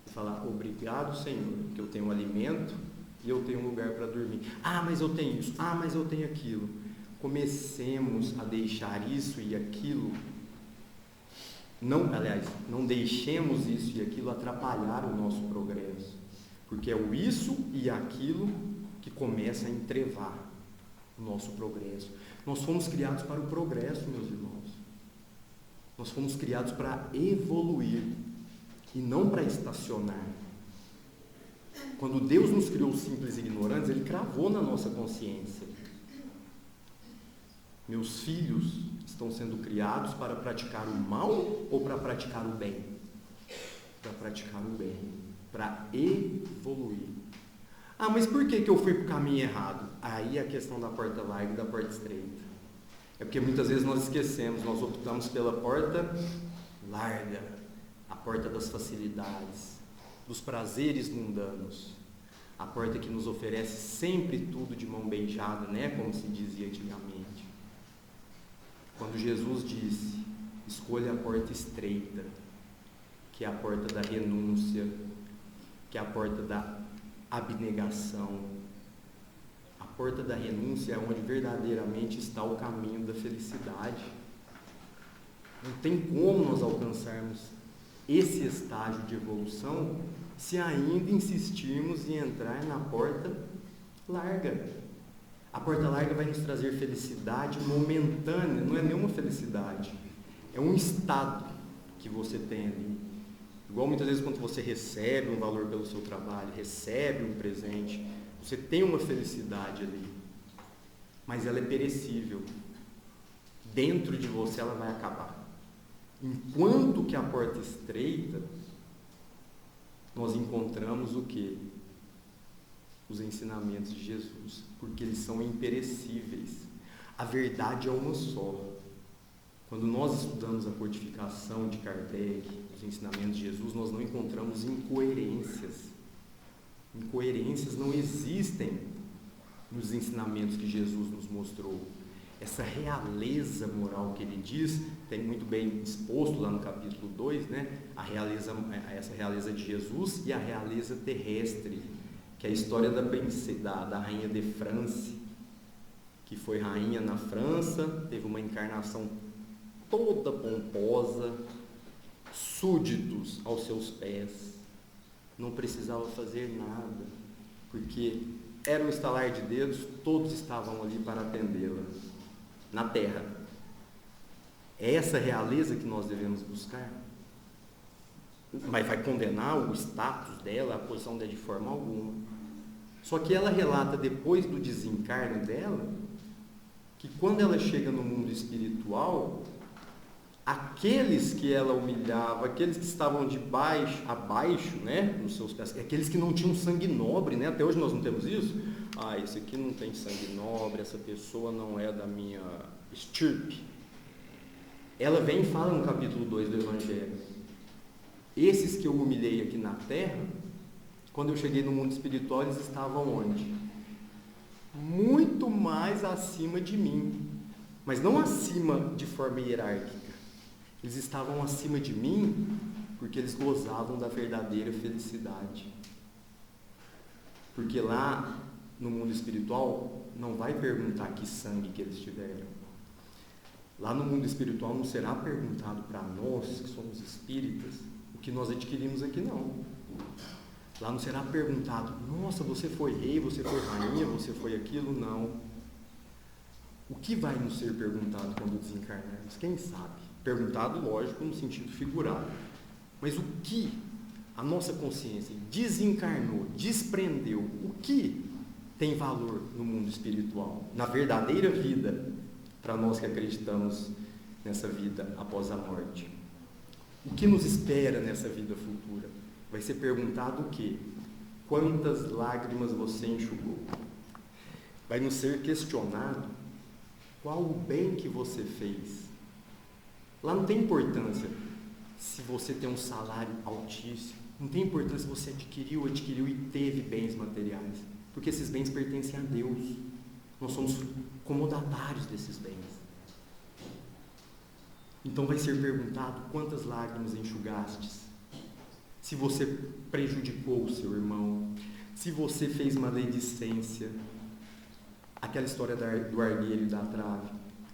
E falar, obrigado, Senhor, que eu tenho um alimento e eu tenho um lugar para dormir. Ah, mas eu tenho isso. Ah, mas eu tenho aquilo. Comecemos a deixar isso e aquilo, não deixemos isso e aquilo atrapalhar o nosso progresso, porque é o isso e aquilo que começa a entrevar o nosso progresso. Nós fomos criados para o progresso, meus irmãos. Nós fomos criados para evoluir e não para estacionar. Quando Deus nos criou simples e ignorantes, Ele cravou na nossa consciência. Meus filhos estão sendo criados para praticar o mal ou para praticar o bem? Para praticar o bem, para evoluir. Ah, mas por que eu fui para o caminho errado? Aí a questão da porta larga e da porta estreita. É porque muitas vezes nós esquecemos, nós optamos pela porta larga, a porta das facilidades, dos prazeres mundanos, a porta que nos oferece sempre tudo de mão beijada, né? Como se dizia antigamente. Quando Jesus disse, escolha a porta estreita, que é a porta da renúncia, que é a porta da abnegação. A porta da renúncia é onde verdadeiramente está o caminho da felicidade. Não tem como nós alcançarmos esse estágio de evolução se ainda insistirmos em entrar na porta larga. A porta larga vai nos trazer felicidade momentânea, não é nenhuma felicidade, é um estado que você tem ali. Igual muitas vezes quando você recebe um valor pelo seu trabalho, recebe um presente, você tem uma felicidade ali, mas ela é perecível. Dentro de você ela vai acabar. Enquanto que a porta estreita, nós encontramos o quê? Os ensinamentos de Jesus, porque eles são imperecíveis. A verdade é uma só. Quando nós estudamos a codificação de Kardec, os ensinamentos de Jesus, nós não encontramos incoerências. Incoerências não existem nos ensinamentos que Jesus nos mostrou. Essa realeza moral que ele diz, tem muito bem exposto lá no capítulo 2, né? Essa realeza de Jesus e a realeza terrestre, que é a história da rainha de France, que foi rainha na França, teve uma encarnação toda pomposa, súditos aos seus pés, não precisava fazer nada, porque era um estalar de dedos, todos estavam ali para atendê-la, na terra. É essa realeza que nós devemos buscar? Mas vai condenar o status dela, a posição dela de forma alguma. Só que ela relata depois do desencarne dela, que quando ela chega no mundo espiritual, aqueles que ela humilhava, aqueles que estavam abaixo, né, nos seus pés, aqueles que não tinham sangue nobre, né, até hoje nós não temos isso. Esse aqui não tem sangue nobre, essa pessoa não é da minha estirpe. Ela vem e fala no capítulo 2 do Evangelho: esses que eu humilhei aqui na terra, quando eu cheguei no mundo espiritual, eles estavam onde? Muito mais acima de mim, mas não acima de forma hierárquica. Eles estavam acima de mim porque eles gozavam da verdadeira felicidade. Porque lá no mundo espiritual não vai perguntar que sangue que eles tiveram. Lá no mundo espiritual não será perguntado para nós, que somos espíritas, o que nós adquirimos aqui, não. Lá não será perguntado: nossa, você foi rei, você foi rainha, você foi aquilo, não. O que vai nos ser perguntado quando desencarnarmos? Quem sabe? Perguntado, lógico, no sentido figurado. Mas o que a nossa consciência desencarnou, desprendeu, o que tem valor no mundo espiritual, na verdadeira vida, para nós que acreditamos nessa vida após a morte? O que nos espera nessa vida futura? Vai ser perguntado o quê? Quantas lágrimas você enxugou? Vai nos ser questionado qual o bem que você fez. Lá não tem importância se você tem um salário altíssimo, não tem importância se você adquiriu e teve bens materiais, porque esses bens pertencem a Deus. Nós somos comodatários desses bens. Então vai ser perguntado quantas lágrimas enxugastes, se você prejudicou o seu irmão, se você fez maledicência, aquela história do argueiro e da trave.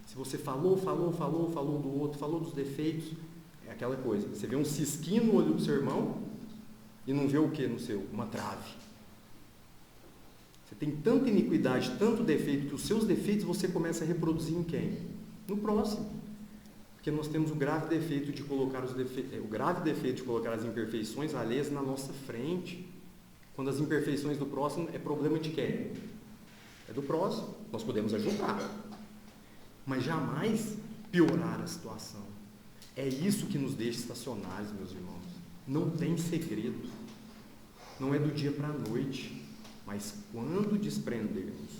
Se você falou do outro, falou dos defeitos, é aquela coisa. Você vê um cisquinho no olho do seu irmão e não vê o que no seu? Uma trave. Você tem tanta iniquidade, tanto defeito, que os seus defeitos você começa a reproduzir em quem? No próximo. Porque nós temos o grave defeito de colocar as imperfeições alheias na nossa frente. Quando as imperfeições do próximo é problema de quem? É do próximo. Nós podemos ajudar, mas jamais piorar a situação. É isso que nos deixa estacionários, meus irmãos. Não tem segredo. Não é do dia para a noite. Mas quando desprendermos,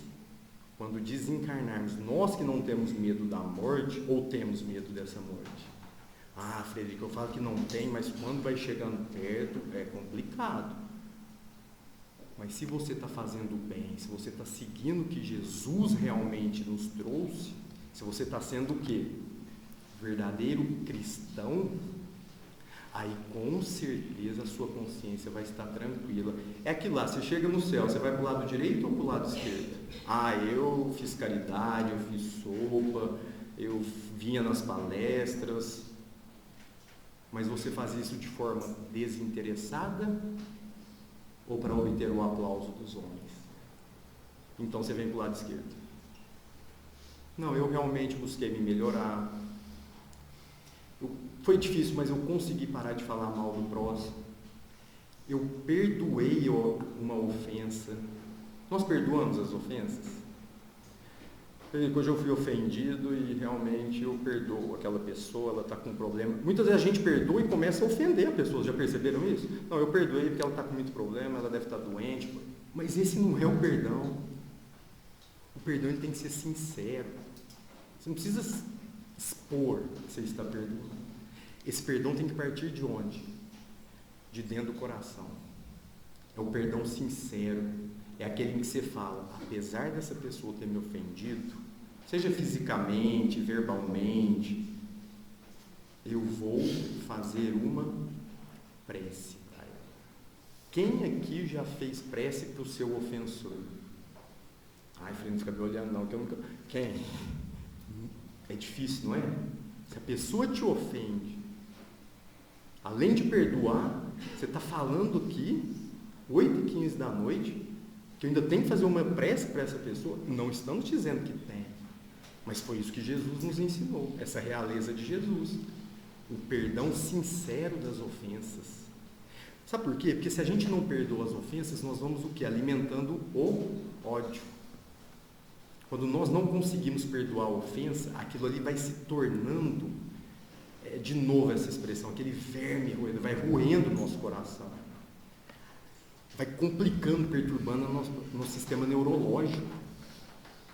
quando desencarnarmos, nós que não temos medo da morte, ou temos medo dessa morte? Frederico, eu falo que não tem, mas quando vai chegando perto, é complicado. Mas se você está fazendo bem, se você está seguindo o que Jesus realmente nos trouxe, se você está sendo o quê? Verdadeiro cristão, aí com certeza a sua consciência vai estar tranquila. É aquilo lá, você chega no céu, você vai para o lado direito ou para o lado esquerdo? Eu fiz caridade, eu fiz sopa, eu vinha nas palestras, mas você faz isso de forma desinteressada ou para obter o aplauso dos homens? Então você vem para o lado esquerdo. Não, eu realmente busquei me melhorar. Foi difícil, mas eu consegui parar de falar mal do próximo. Eu perdoei uma ofensa. Nós perdoamos as ofensas? Hoje eu fui ofendido e realmente eu perdoo aquela pessoa, ela está com um problema. Muitas vezes a gente perdoa e começa a ofender a pessoa, já perceberam isso? Não, eu perdoei porque ela está com muito problema, ela deve estar doente. Mas esse não é o perdão. O perdão ele tem que ser sincero. Você não precisa expor que você está perdoando. Esse perdão tem que partir de onde? De dentro do coração. É o perdão sincero. É aquele em que você fala, apesar dessa pessoa ter me ofendido, seja fisicamente, verbalmente, eu vou fazer uma prece para ela. Quem aqui já fez prece para o seu ofensor? Ai, filho, não fica me olhando não, que eu nunca... Quem? É difícil, não é? Se a pessoa te ofende, além de perdoar, você está falando aqui, 8h15 da noite, que eu ainda tenho que fazer uma prece para essa pessoa. Não estamos dizendo que tem, mas foi isso que Jesus nos ensinou, essa realeza de Jesus, o perdão sincero das ofensas. Sabe por quê? Porque se a gente não perdoa as ofensas, nós vamos o quê? Alimentando o ódio. Quando nós não conseguimos perdoar a ofensa, aquilo ali vai se tornando, de novo essa expressão, aquele verme roendo, vai roendo o nosso coração. Vai complicando, perturbando o nosso sistema neurológico.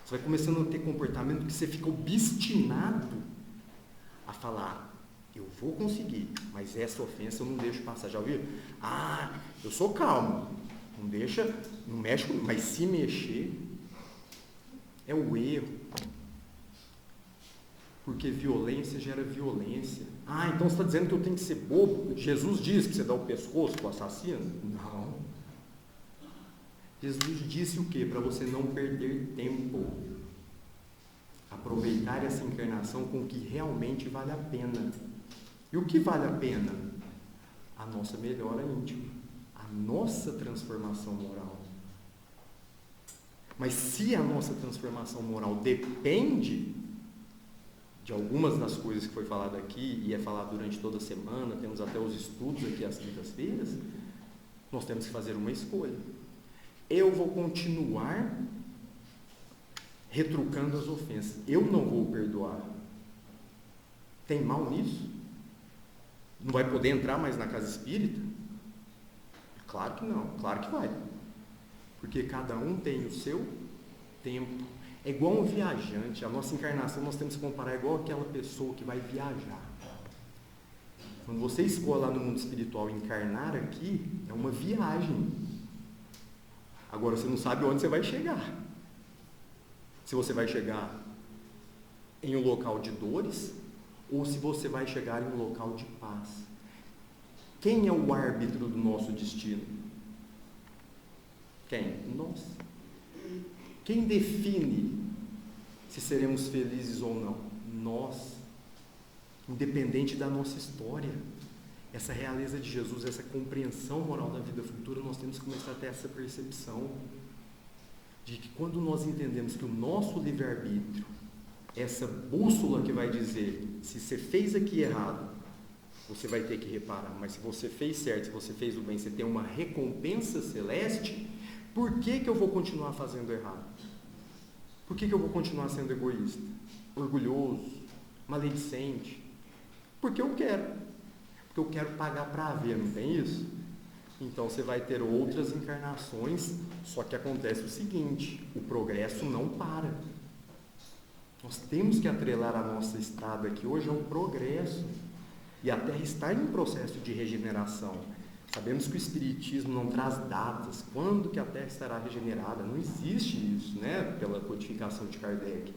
Você vai começando a ter comportamento que você fica obstinado a falar, eu vou conseguir, mas essa ofensa eu não deixo passar. Já ouviram? Ah, eu sou calmo, não deixa, não mexe comigo, mas se mexer, é o erro. Porque violência gera violência. Ah, então você está dizendo que eu tenho que ser bobo? Jesus diz que você dá o pescoço para o assassino? Não. Jesus disse o quê? Para você não perder tempo. Aproveitar essa encarnação com o que realmente vale a pena. E o que vale a pena? A nossa melhora íntima. A nossa transformação moral. Mas se a nossa transformação moral depende de algumas das coisas que foi falado aqui, e é falado durante toda a semana, temos até os estudos aqui às quintas-feiras, nós temos que fazer uma escolha. Eu vou continuar retrucando as ofensas. Eu não vou perdoar. Tem mal nisso? Não vai poder entrar mais na casa espírita? Claro que não, claro que vai. Porque cada um tem o seu tempo. É igual um viajante. A nossa encarnação nós temos que comparar igual aquela pessoa que vai viajar. Quando você escolhe lá no mundo espiritual encarnar aqui, é uma viagem. Agora, você não sabe onde você vai chegar. Se você vai chegar em um local de dores, ou se você vai chegar em um local de paz. Quem é o árbitro do nosso destino? Quem? Nós. Quem define se seremos felizes ou não? Nós. Independente da nossa história. Essa realeza de Jesus, essa compreensão moral da vida futura, nós temos que começar a ter essa percepção de que quando nós entendemos que o nosso livre-arbítrio, essa bússola que vai dizer, se você fez aqui errado, você vai ter que reparar, mas se você fez certo, se você fez o bem, você tem uma recompensa celeste, por que que eu vou continuar fazendo errado? Por que que eu vou continuar sendo egoísta, orgulhoso, maledicente? Porque eu quero. Porque eu quero pagar para ver, não tem isso? Então você vai ter outras encarnações, só que acontece o seguinte, o progresso não para. Nós temos que atrelar a nossa estrada aqui hoje ao progresso. E a Terra está em um processo de regeneração. Sabemos que o Espiritismo não traz datas, quando que a Terra estará regenerada, não existe isso, né? Pela codificação de Kardec.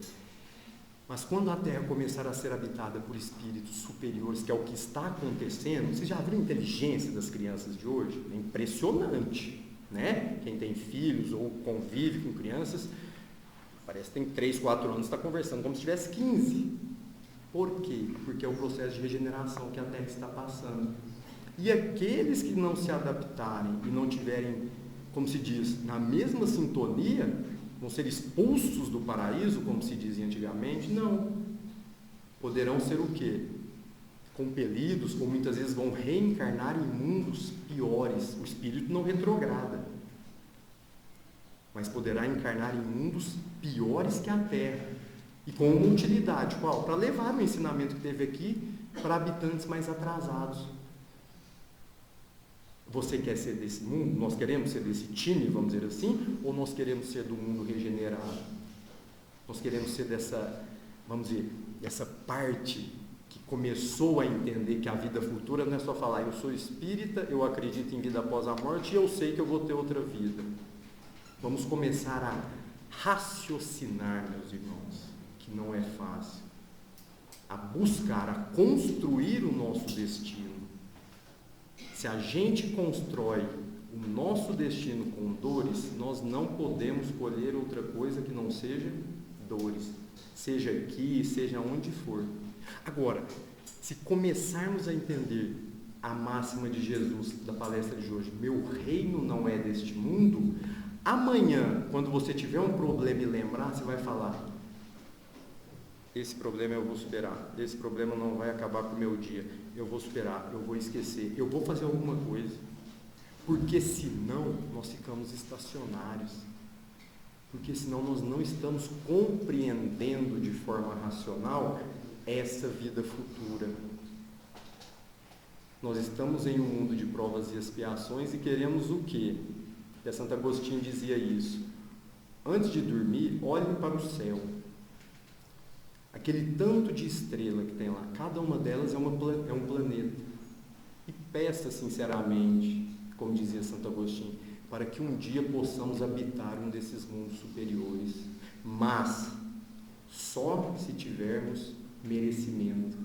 Mas quando a Terra começar a ser habitada por espíritos superiores, que é o que está acontecendo, vocês já viram a inteligência das crianças de hoje? É impressionante, né? Quem tem filhos ou convive com crianças, parece que tem 3, 4 anos, está conversando como se tivesse 15. Por quê? Porque é o processo de regeneração que a Terra está passando. E aqueles que não se adaptarem e não tiverem, como se diz, na mesma sintonia, vão ser expulsos do paraíso, como se dizia antigamente? Não. Poderão ser o quê? Compelidos, ou muitas vezes vão reencarnar em mundos piores. O espírito não retrograda, mas poderá encarnar em mundos piores que a Terra. E com uma utilidade, qual? Para levar o ensinamento que teve aqui para habitantes mais atrasados. Você quer ser desse mundo? Nós queremos ser desse time, vamos dizer assim? Ou nós queremos ser do mundo regenerado? Nós queremos ser dessa, vamos dizer, dessa parte que começou a entender que a vida futura não é só falar, eu sou espírita, eu acredito em vida após a morte e eu sei que eu vou ter outra vida. Vamos começar a raciocinar, meus irmãos, que não é fácil, a buscar, a construir o nosso destino. Se a gente constrói o nosso destino com dores, nós não podemos colher outra coisa que não seja dores, seja aqui, seja onde for. Agora, se começarmos a entender a máxima de Jesus da palestra de hoje, meu reino não é deste mundo, amanhã, quando você tiver um problema e lembrar, você vai falar, esse problema eu vou superar, esse problema não vai acabar com o meu dia, eu vou superar, eu vou esquecer, eu vou fazer alguma coisa, porque senão nós ficamos estacionários, porque senão nós não estamos compreendendo de forma racional essa vida futura. Nós estamos em um mundo de provas e expiações e queremos o quê? E Santo Agostinho dizia isso. Antes de dormir, olhem para o céu. Aquele tanto de estrela que tem lá, cada uma delas é um planeta. E peça sinceramente, como dizia Santo Agostinho, para que um dia possamos habitar um desses mundos superiores. Mas só se tivermos merecimento.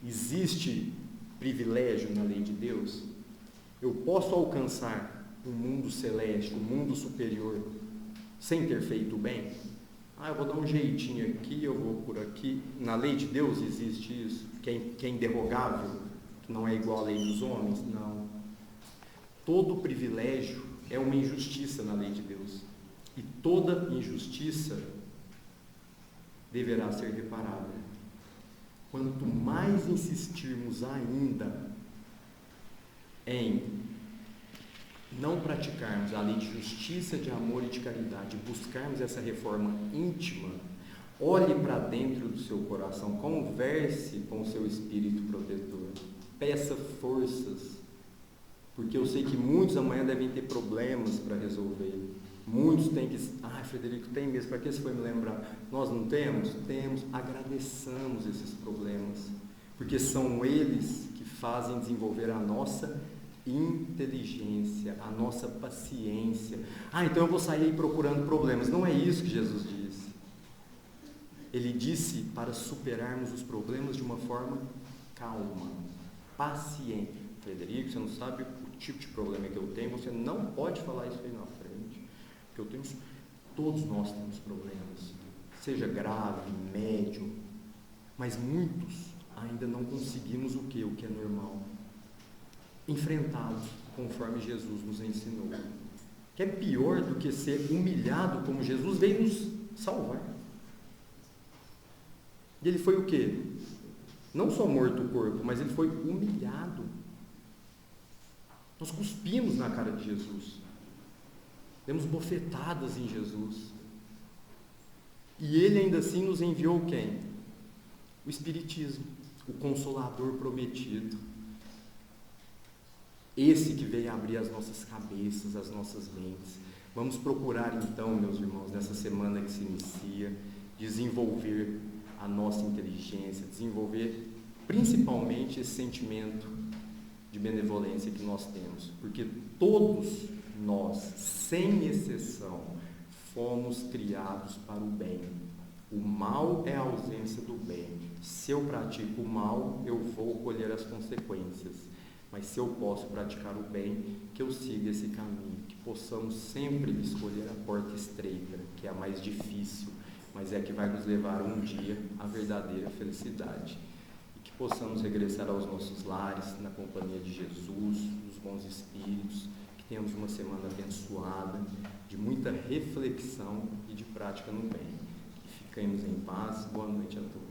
Existe privilégio na lei de Deus? Eu posso alcançar um mundo celeste, um mundo superior, sem ter feito o bem? Eu vou dar um jeitinho aqui, eu vou por aqui. Na lei de Deus existe isso, que é inderrogável, que não é igual à lei dos homens? Não. Todo privilégio é uma injustiça na lei de Deus. E toda injustiça deverá ser reparada. Quanto mais insistirmos ainda em não praticarmos a lei de justiça, de amor e de caridade, buscarmos essa reforma íntima, olhe para dentro do seu coração, converse com o seu espírito protetor, peça forças, porque eu sei que muitos amanhã devem ter problemas para resolver. Muitos têm que... Frederico, tem mesmo, para que você foi me lembrar? Nós não temos? Temos. Agradeçamos esses problemas, porque são eles que fazem desenvolver a nossa inteligência, a nossa paciência. Então eu vou sair aí procurando problemas. Não é isso que Jesus disse. Ele disse para superarmos os problemas de uma forma calma, paciente. Frederico, você não sabe o tipo de problema que eu tenho, você não pode falar isso aí na frente, porque todos nós temos problemas, seja grave, médio, mas muitos ainda não conseguimos o que é normal, enfrentá-los conforme Jesus nos ensinou, que é pior do que ser humilhado como Jesus veio nos salvar. E ele foi o quê? Não só morto o corpo, mas ele foi humilhado. Nós cuspimos na cara de Jesus, demos bofetadas em Jesus, e ele ainda assim nos enviou quem? O Espiritismo, o Consolador prometido, esse que veio abrir as nossas cabeças, as nossas mentes. Vamos procurar então, meus irmãos, nessa semana que se inicia, desenvolver a nossa inteligência, desenvolver principalmente esse sentimento de benevolência que nós temos, porque todos nós, sem exceção, fomos criados para o bem. O mal é a ausência do bem. Se eu pratico o mal, eu vou colher as consequências, mas se eu posso praticar o bem, que eu siga esse caminho, que possamos sempre escolher a porta estreita, que é a mais difícil, mas é a que vai nos levar um dia à verdadeira felicidade. Possamos regressar aos nossos lares, na companhia de Jesus, dos bons espíritos, que tenhamos uma semana abençoada, de muita reflexão e de prática no bem. Que fiquemos em paz. Boa noite a todos.